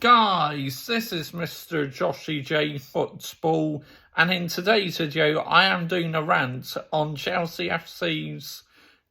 Guys, this is Mr. Joshy J Football, and in today's video I am doing a rant on Chelsea FC's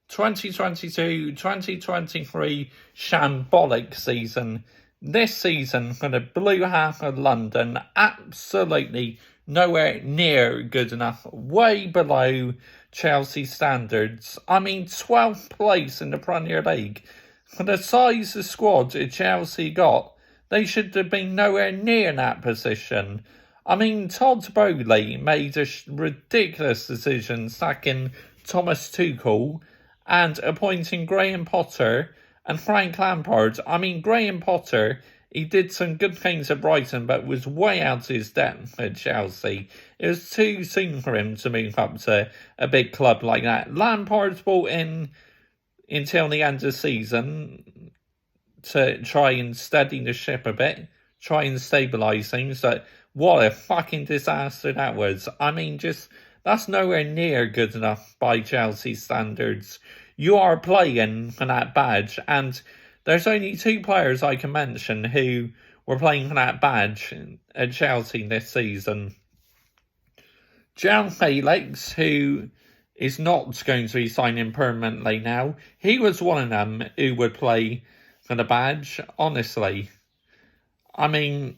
2022-2023 shambolic season. This season for the blue half of London, absolutely nowhere near good enough, way below Chelsea standards. 12th place in the Premier League. For the size of squad Chelsea got, they should have been nowhere near that position. Todd Bowley made a ridiculous decision sacking Thomas Tuchel and appointing Graham Potter and Frank Lampard. Graham Potter, he did some good things at Brighton, but was way out of his depth at Chelsea. It was too soon for him to move up to a big club like that. Lampard's brought in until the end of the season to try and steady the ship a bit, try and stabilise things. But what a fucking disaster that was. That's nowhere near good enough by Chelsea standards. You are playing for that badge, and there's only two players I can mention who were playing for that badge at Chelsea this season. João Felix, who is not going to be signing permanently now, he was one of them who would play for the badge, honestly. Madueke,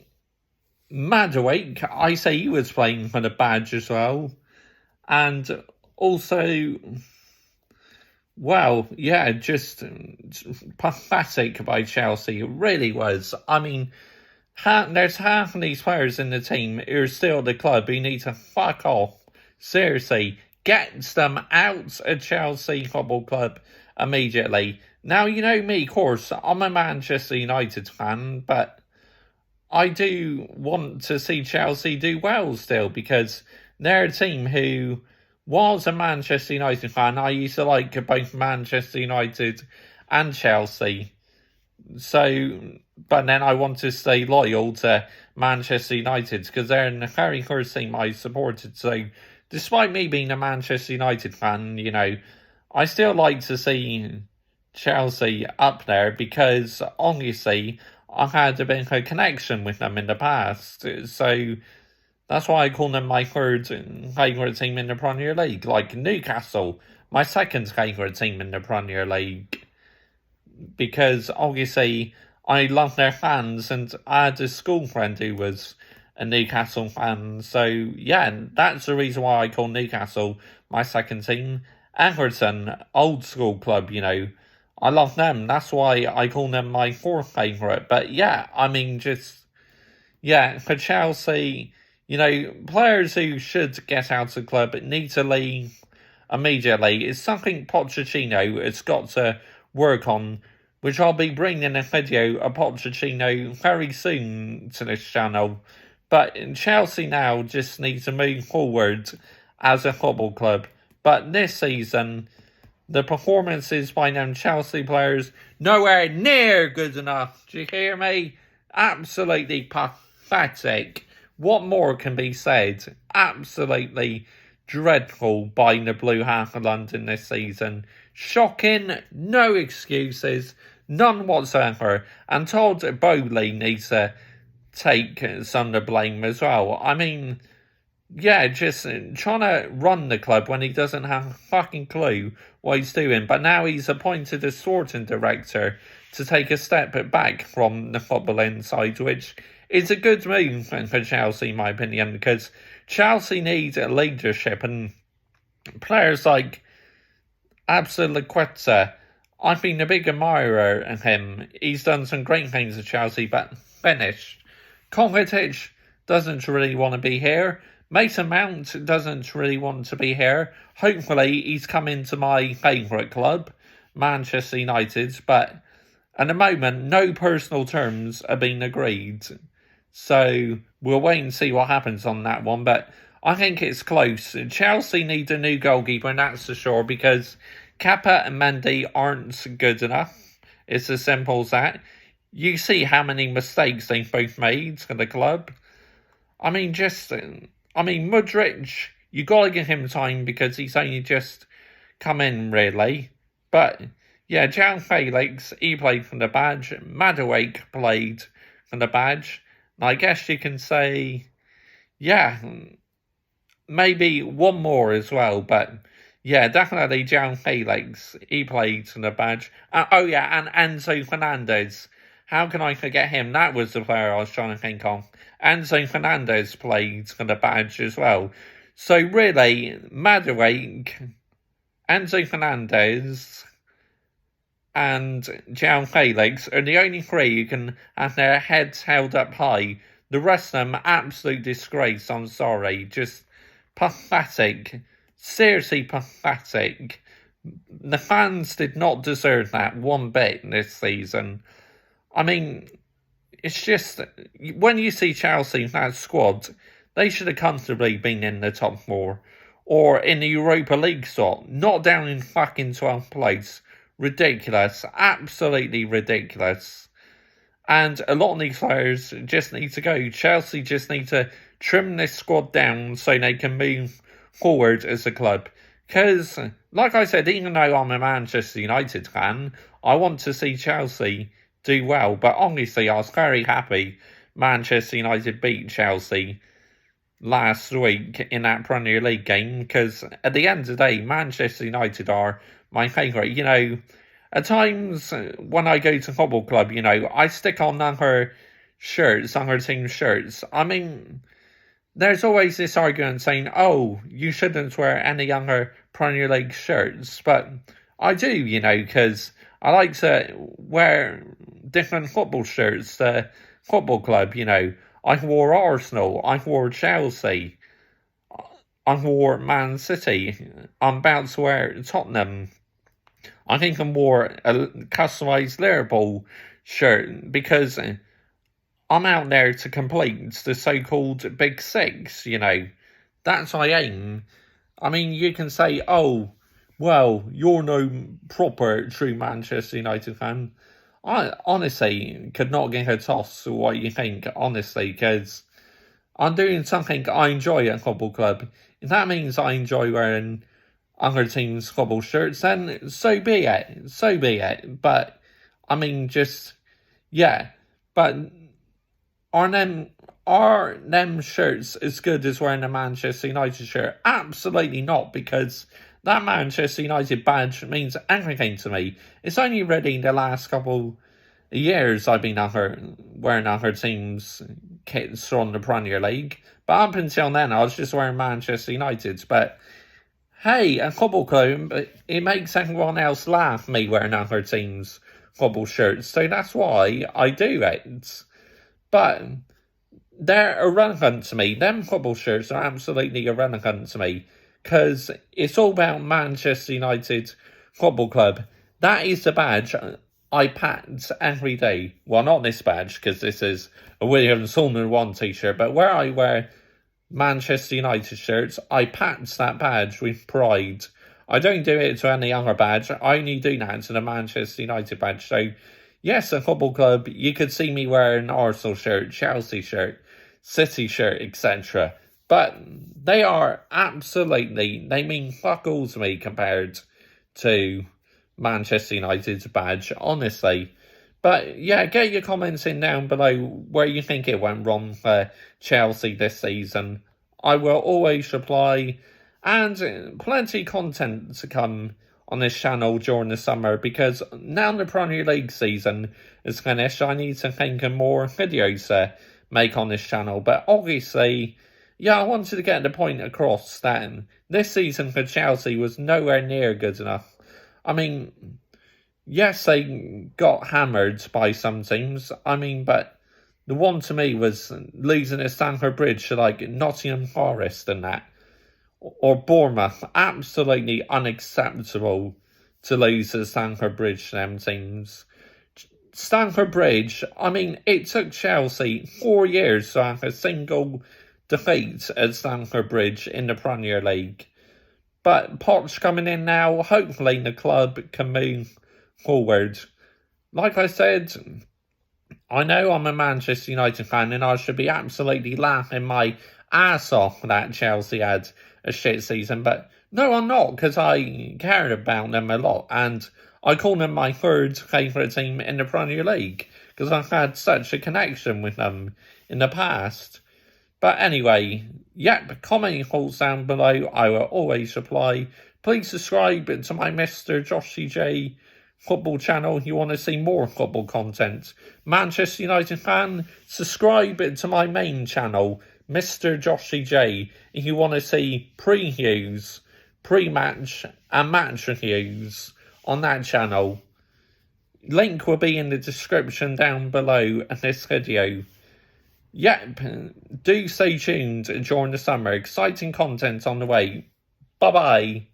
I say he was playing for the badge as well. And also, well, yeah, just pathetic by Chelsea. It really was. There's half of these players in the team who are still at the club who need to fuck off. Seriously, get them out of Chelsea Football Club immediately. Now, you know me, of course, I'm a Manchester United fan, but I do want to see Chelsea do well still, because they're a team who was a Manchester United fan. I used to like both Manchester United and Chelsea. But then I want to stay loyal to Manchester United because they're the very first team I supported. So despite me being a Manchester United fan, I still like to see Chelsea up there because obviously I had a bit of a connection with them in the past. So that's why I call them my third favourite team in the Premier League. Like Newcastle, my second favourite team in the Premier League. Because obviously I love their fans, and I had a school friend who was a Newcastle fan. So yeah, that's the reason why I call Newcastle my second team. Everton, old school club, I love them. That's why I call them my fourth favourite. But yeah, for Chelsea, players who should get out of the club need to leave immediately. It's something Pochettino has got to work on, which I'll be bringing a video of Pochettino very soon to this channel. But Chelsea now just need to move forward as a football club. But this season, the performances by them Chelsea players, nowhere near good enough. Do you hear me? Absolutely pathetic. What more can be said? Absolutely dreadful by the blue half of London this season. Shocking, no excuses, none whatsoever. And Todd Bowley needs to take some of the blame as well. Just trying to run the club when he doesn't have a fucking clue what he's doing. But now he's appointed a sporting director to take a step back from the footballing side, which is a good move for Chelsea, in my opinion, because Chelsea needs leadership, and players like Absoluqueta, I've been a big admirer of him. He's done some great things at Chelsea, but finished. Kovacic doesn't really want to be here. Mason Mount doesn't really want to be here. Hopefully, he's coming to my favourite club, Manchester United, but at the moment, no personal terms are being agreed. So we'll wait and see what happens on that one, but I think it's close. Chelsea need a new goalkeeper, and that's for sure, because Kappa and Mendy aren't good enough. It's as simple as that. You see how many mistakes they've both made for the club. Mudryk, you got to give him time because he's only just come in, really. But yeah, João Felix, he played for the badge. Madueke played for the badge. And I guess you can say, yeah, maybe one more as well, but yeah, definitely João Felix. He played for the badge. Oh yeah, and Enzo Fernandez. How can I forget him? That was the player I was trying to think of. Enzo Fernandez played for the badge as well. So really, Madueke, Enzo Fernandez, and João Felix are the only three who can have their heads held up high. The rest of them, absolute disgrace, I'm sorry. Just pathetic. Seriously pathetic. The fans did not deserve that one bit this season. I mean, it's just, when you see Chelsea, that squad, they should have comfortably been in the top four. Or in the Europa League slot, not down in fucking 12th place. Ridiculous. Absolutely ridiculous. And a lot of these players just need to go. Chelsea just need to trim this squad down so they can move forward as a club. Because, like I said, even though I'm a Manchester United fan, I want to see Chelsea do well. But honestly, I was very happy Manchester United beat Chelsea last week in that Premier League game, because at the end of the day, Manchester United are my favourite. You know, at times when I go to football club, you know, I stick on other shirts, other team shirts. I mean, there's always this argument saying, oh, you shouldn't wear any other Premier League shirts, but I do, you know, because I like to wear different football shirts to football club, you know. I wore Arsenal, I wore Chelsea, I wore Man City, I'm about to wear Tottenham. I think I wore a customised Liverpool shirt because I'm out there to complete the so-called Big Six, you know. That's my aim. I mean, you can say, oh, well, you're no proper true Manchester United fan. I honestly could not give a toss what you think, honestly, because I'm doing something I enjoy at football club. If that means I enjoy wearing other teams' football shirts, then so be it. So be it. But, I mean, just, yeah. But are them shirts as good as wearing a Manchester United shirt? Absolutely not, because that Manchester United badge means everything to me. It's only really the last couple of years I've been wearing other teams' kits from the Premier League. But up until then, I was just wearing Manchester United's. But hey, a football club, it makes everyone else laugh, me wearing other teams' football shirts. So that's why I do it. But they're irrelevant to me. Them football shirts are absolutely irrelevant to me, because it's all about Manchester United Football Club. That is the badge I pat every day. Well, not this badge, because this is a William Solomon 1 t-shirt, but where I wear Manchester United shirts, I pat that badge with pride. I don't do it to any other badge. I only do that to the Manchester United badge. So, yes, a football club, you could see me wearing an Arsenal shirt, Chelsea shirt, City shirt, etc. But they are absolutely, they mean fuck all to me compared to Manchester United's badge, honestly. But yeah, get your comments in down below where you think it went wrong for Chelsea this season. I will always reply, and plenty of content to come on this channel during the summer, because now the Premier League season is finished, I need to think of more videos to make on this channel. But obviously, yeah, I wanted to get the point across that this season for Chelsea was nowhere near good enough. I mean, yes, they got hammered by some teams. I mean, but the one to me was losing at Stamford Bridge to like Nottingham Forest and that. Or Bournemouth. Absolutely unacceptable to lose at Stamford Bridge to them teams. Stamford Bridge, I mean, it took Chelsea 4 years to have a single defeat at Stamford Bridge in the Premier League. But Poch coming in now, hopefully the club can move forward. Like I said, I know I'm a Manchester United fan and I should be absolutely laughing my ass off that Chelsea had a shit season, but no, I'm not, because I care about them a lot and I call them my third favourite team in the Premier League, because I've had such a connection with them in the past. But anyway, yep, comment your thoughts down below. I will always reply. Please subscribe to my Mr. Joshy J football channel if you want to see more football content. Manchester United fan, subscribe to my main channel, Mr. Joshy J, if you want to see previews, pre-match and match reviews on that channel. Link will be in the description down below in this video. Yep, do stay tuned during the summer. Exciting content on the way. Bye-bye.